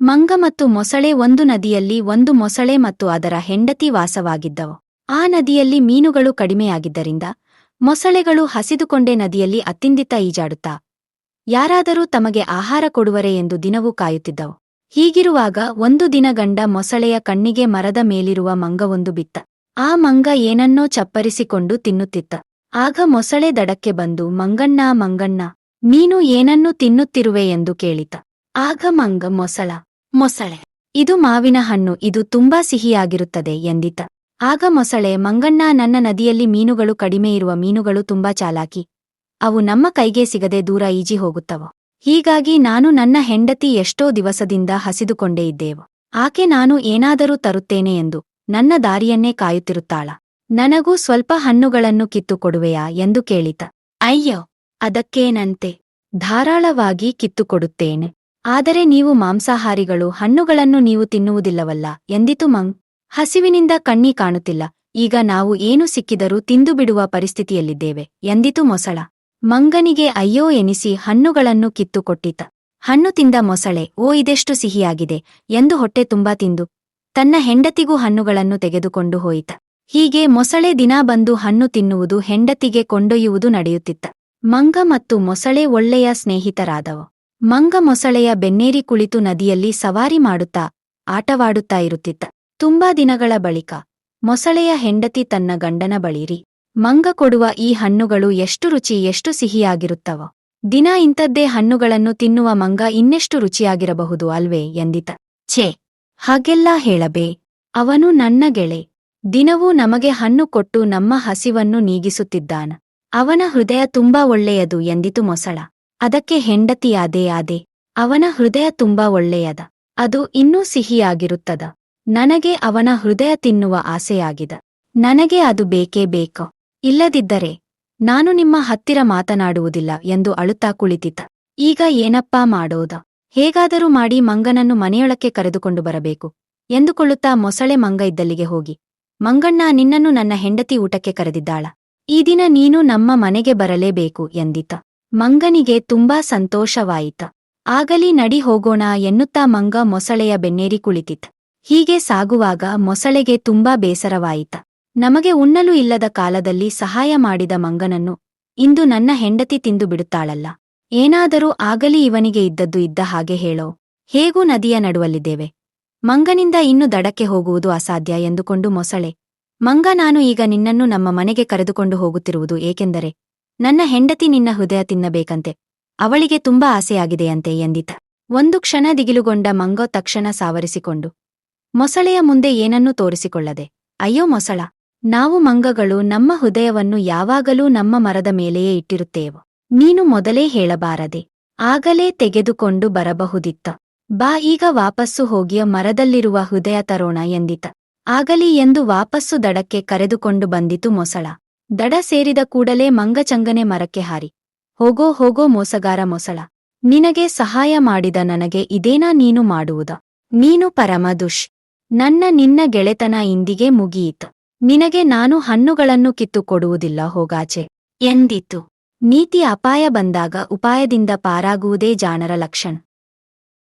ಮಂಗ ಮತ್ತು ಮೊಸಳೆ ಒಂದು ನದಿಯಲ್ಲಿ ಒಂದು ಮೊಸಳೆ ಮತ್ತು ಅದರ ಹೆಂಡತಿ ವಾಸವಾಗಿದ್ದವು. ಆ ನದಿಯಲ್ಲಿ ಮೀನುಗಳು ಕಡಿಮೆಯಾಗಿದ್ದರಿಂದ ಮೊಸಳೆಗಳು ಹಸಿದುಕೊಂಡೇ ನದಿಯಲ್ಲಿ ಅತ್ತಿಂದಿತ್ತ ಈಜಾಡುತ್ತಾ ಯಾರಾದರೂ ತಮಗೆ ಆಹಾರ ಕೊಡುವರೆ ಎಂದು ದಿನವೂ ಕಾಯುತ್ತಿದ್ದವು. ಹೀಗಿರುವಾಗ ಒಂದು ದಿನ ಗಂಡ ಮೊಸಳೆಯ ಕಣ್ಣಿಗೆ ಮರದ ಮೇಲಿರುವ ಮಂಗವೊಂದು ಬಿತ್ತ. ಆ ಮಂಗ ಏನನ್ನೋ ಚಪ್ಪರಿಸಿಕೊಂಡು ತಿನ್ನುತ್ತಿತ್ತ. ಆಗ ಮೊಸಳೆ ದಡಕ್ಕೆ ಬಂದು ಮಂಗಣ್ಣ ಮಂಗಣ್ಣ, ನೀನು ಏನನ್ನು ತಿನ್ನುತ್ತಿರುವೆ ಎಂದು ಕೇಳಿತ. ಆಗ ಮಂಗ ಮೊಸಳೆ, ಇದು ಮಾವಿನ ಹಣ್ಣು, ಇದು ತುಂಬಾ ಸಿಹಿಯಾಗಿರುತ್ತದೆ ಎಂದಿತ. ಆಗ ಮೊಸಳೆ, ಮಂಗಣ್ಣ, ನನ್ನ ನದಿಯಲ್ಲಿ ಮೀನುಗಳು ಕಡಿಮೆಯಿರುವ ಮೀನುಗಳು ತುಂಬಾ ಚಾಲಾಕಿ, ಅವು ನಮ್ಮ ಕೈಗೆ ಸಿಗದೆ ದೂರ ಈಜಿ ಹೋಗುತ್ತವ. ಹೀಗಾಗಿ ನಾನು ನನ್ನ ಹೆಂಡತಿ ಎಷ್ಟೋ ದಿವಸದಿಂದ ಹಸಿದುಕೊಂಡೇ ಇದ್ದೇವು. ಆಕೆ ನಾನು ಏನಾದರೂ ತರುತ್ತೇನೆ ಎಂದು ನನ್ನ ದಾರಿಯನ್ನೇ ಕಾಯುತ್ತಿರುತ್ತಾಳ. ನನಗೂ ಸ್ವಲ್ಪ ಹಣ್ಣುಗಳನ್ನು ಕಿತ್ತು ಕೊಡುವೆಯಾ ಎಂದು ಕೇಳಿತ. ಅಯ್ಯೋ, ಅದಕ್ಕೇನಂತೆ, ಧಾರಾಳವಾಗಿ ಕಿತ್ತುಕೊಡುತ್ತೇನೆ. ಆದರೆ ನೀವು ಮಾಂಸಾಹಾರಿಗಳು, ಹಣ್ಣುಗಳನ್ನು ನೀವು ತಿನ್ನುವುದಿಲ್ಲವಲ್ಲ ಎಂದಿತು ಮಂಗ್. ಹಸಿವಿನಿಂದ ಕಣ್ಣಿ ಕಾಣುತ್ತಿಲ್ಲ, ಈಗ ನಾವು ಏನು ಸಿಕ್ಕಿದರೂ ತಿಂದುಬಿಡುವ ಪರಿಸ್ಥಿತಿಯಲ್ಲಿದ್ದೇವೆ ಎಂದಿತು ಮೊಸಳ. ಮಂಗನಿಗೆ ಅಯ್ಯೋ ಎನಿಸಿ ಹಣ್ಣುಗಳನ್ನು ಕಿತ್ತುಕೊಟ್ಟಿತ. ಹಣ್ಣು ತಿಂದ ಮೊಸಳೆ, ಓ ಇದೆಷ್ಟು ಸಿಹಿಯಾಗಿದೆ ಎಂದು ಹೊಟ್ಟೆ ತುಂಬಾ ತಿಂದು ತನ್ನ ಹೆಂಡತಿಗೂ ಹಣ್ಣುಗಳನ್ನು ತೆಗೆದುಕೊಂಡು ಹೋಯಿತ. ಹೀಗೆ ಮೊಸಳೆ ದಿನಾ ಬಂದು ಹಣ್ಣು ತಿನ್ನುವುದು, ಹೆಂಡತಿಗೆ ಕೊಂಡೊಯ್ಯುವುದು ನಡೆಯುತ್ತಿತ್ತ. ಮಂಗ ಮತ್ತು ಮೊಸಳೆ ಒಳ್ಳೆಯ ಸ್ನೇಹಿತರಾದವು. ಮಂಗ ಮೊಸಳೆಯ ಬೆನ್ನೇರಿ ಕುಳಿತು ನದಿಯಲ್ಲಿ ಸವಾರಿ ಮಾಡುತ್ತಾ ಆಟವಾಡುತ್ತಾ ಇರುತ್ತಿತ್ತ. ತುಂಬಾ ದಿನಗಳ ಬಳಿಕ ಮೊಸಳೆಯ ಹೆಂಡತಿ ತನ್ನ ಗಂಡನ ಬಳಿರಿ, ಮಂಗ ಕೊಡುವ ಈ ಹಣ್ಣುಗಳು ಎಷ್ಟು ರುಚಿ, ಎಷ್ಟು ಸಿಹಿಯಾಗಿರುತ್ತವ. ದಿನ ಇಂಥದ್ದೇ ಹಣ್ಣುಗಳನ್ನು ತಿನ್ನುವ ಮಂಗ ಇನ್ನೆಷ್ಟು ರುಚಿಯಾಗಿರಬಹುದು ಅಲ್ವೇ ಎಂದಿತ. ಛೇ, ಹಾಗೆಲ್ಲ ಹೇಳಬೇ, ಅವನು ನನ್ನ ಗೆಳೆ, ದಿನವೂ ನಮಗೆ ಹಣ್ಣು ಕೊಟ್ಟು ನಮ್ಮ ಹಸಿವನ್ನು ನೀಗಿಸುತ್ತಿದ್ದಾನ. ಅವನ ಹೃದಯ ತುಂಬಾ ಒಳ್ಳೆಯದು ಎಂದಿತು ಮೊಸಳ. ಅದಕ್ಕೆ ಹೆಂಡತಿಯಾದೆ, ಅವನ ಹೃದಯ ತುಂಬಾ ಒಳ್ಳೆಯದ, ಅದು ಇನ್ನೂ ಸಿಹಿಯಾಗಿರುತ್ತದ. ನನಗೆ ಅವನ ಹೃದಯ ತಿನ್ನುವ ಆಸೆಯಾಗಿದ. ನನಗೆ ಅದು ಬೇಕೇ ಬೇಕೋ, ಇಲ್ಲದಿದ್ದರೆ ನಾನು ನಿಮ್ಮ ಹತ್ತಿರ ಮಾತನಾಡುವುದಿಲ್ಲ ಎಂದು ಅಳುತ್ತಾ ಕುಳಿತಿತ. ಈಗ ಏನಪ್ಪಾ ಮಾಡೋದ, ಹೇಗಾದರೂ ಮಾಡಿ ಮಂಗನನ್ನು ಮನೆಯೊಳಕ್ಕೆ ಕರೆದುಕೊಂಡು ಬರಬೇಕು ಎಂದುಕೊಳ್ಳುತ್ತಾ ಮೊಸಳೆ ಮಂಗ ಇದ್ದಲ್ಲಿಗೆ ಹೋಗಿ, ಮಂಗಣ್ಣ, ನಿನ್ನನ್ನು ನನ್ನ ಹೆಂಡತಿ ಊಟಕ್ಕೆ ಕರೆದಿದ್ದಾಳ, ಈ ದಿನ ನೀನು ನಮ್ಮ ಮನೆಗೆ ಬರಲೇಬೇಕು ಎಂದಿತ. ಮಂಗನಿಗೆ ತುಂಬಾ ಸಂತೋಷವಾಯಿತ. ಆಗಲಿ ನಡಿ ಹೋಗೋಣ ಎನ್ನುತ್ತಾ ಮಂಗ ಮೊಸಳೆಯ ಬೆನ್ನೇರಿ ಕುಳಿತಿತ. ಹೀಗೆ ಸಾಗುವಾಗ ಮೊಸಳೆಗೆ ತುಂಬಾ ಬೇಸರವಾಯಿತ. ನಮಗೆ ಉಣ್ಣಲು ಇಲ್ಲದ ಕಾಲದಲ್ಲಿ ಸಹಾಯ ಮಾಡಿದ ಮಂಗನನ್ನು ಇಂದು ನನ್ನ ಹೆಂಡತಿ ತಿಂದು ಬಿಡುತ್ತಾಳಲ್ಲ, ಏನಾದರೂ ಆಗಲಿ, ಇವನಿಗೆ ಇದ್ದದ್ದು ಇದ್ದ ಹಾಗೆ ಹೇಳೋ, ಹೇಗೂ ನದಿಯ ನಡುವಲ್ಲಿದ್ದೇವೆ, ಮಂಗನಿಂದ ಇನ್ನು ದಡಕ್ಕೆ ಹೋಗುವುದು ಅಸಾಧ್ಯ ಎಂದುಕೊಂಡು ಮೊಸಳೆ, ಮಂಗ, ನಾನು ಈಗ ನಿನ್ನನ್ನು ನಮ್ಮ ಮನೆಗೆ ಕರೆದುಕೊಂಡು ಹೋಗುತ್ತಿರುವುದು ಏಕೆಂದರೆ ನನ್ನ ಹೆಂಡತಿ ನಿನ್ನ ಹೃದಯ ತಿನ್ನಬೇಕಂತೆ, ಅವಳಿಗೆ ತುಂಬಾ ಆಸೆಯಾಗಿದೆಯಂತೆ ಎಂದಿತ. ಒಂದು ಕ್ಷಣ ದಿಗಿಲುಗೊಂಡ ಮಂಗ ತಕ್ಷಣ ಸಾವರಿಸಿಕೊಂಡು ಮೊಸಳೆಯ ಮುಂದೆ ಏನನ್ನೂ ತೋರಿಸಿಕೊಳ್ಳದೆ, ಅಯ್ಯೋ ಮೊಸಳ, ನಾವು ಮಂಗಗಳು ನಮ್ಮ ಹೃದಯವನ್ನು ಯಾವಾಗಲೂ ನಮ್ಮ ಮರದ ಮೇಲೆಯೇ ಇಟ್ಟಿರುತ್ತೇವು, ನೀನು ಮೊದಲೇ ಹೇಳಬಾರದೆ, ಆಗಲೇ ತೆಗೆದುಕೊಂಡು ಬರಬಹುದಿತ್ತ. ಬಾ, ಈಗ ವಾಪಸ್ಸು ಹೋಗಿಯ ಮರದಲ್ಲಿರುವ ಹೃದಯ ತರೋಣ ಎಂದಿತ. ಆಗಲಿ ಎಂದು ವಾಪಸ್ಸು ದಡಕ್ಕೆ ಕರೆದುಕೊಂಡು ಬಂದಿತು ಮೊಸಳ. ದಡ ಸೇರಿದ ಕೂಡಲೇ ಮಂಗ ಚಂಗನೆ ಮರಕ್ಕೆ ಹಾರಿ, ಹೋಗೋ ಮೋಸಗಾರ ಮೊಸಳ, ನಿನಗೆ ಸಹಾಯ ಮಾಡಿದ ನನಗೆ ಇದೇನಾ ನೀನು ಮಾಡುವುದ, ನೀನು ಪರಮದುಷ್, ನಿನ್ನ ಗೆಳೆತನ ಇಂದಿಗೆ ಮುಗಿಯಿತು, ನಿನಗೆ ನಾನು ಹಣ್ಣುಗಳನ್ನು ಕಿತ್ತು ಕೊಡುವುದಿಲ್ಲ, ಹೋಗಾಚೆ ಎಂದಿತು. ನೀತಿ ಅಪಾಯ ಬಂದಾಗ ಉಪಾಯದಿಂದ ಪಾರಾಗುವುದೇ ಜಾಣರ ಲಕ್ಷಣ.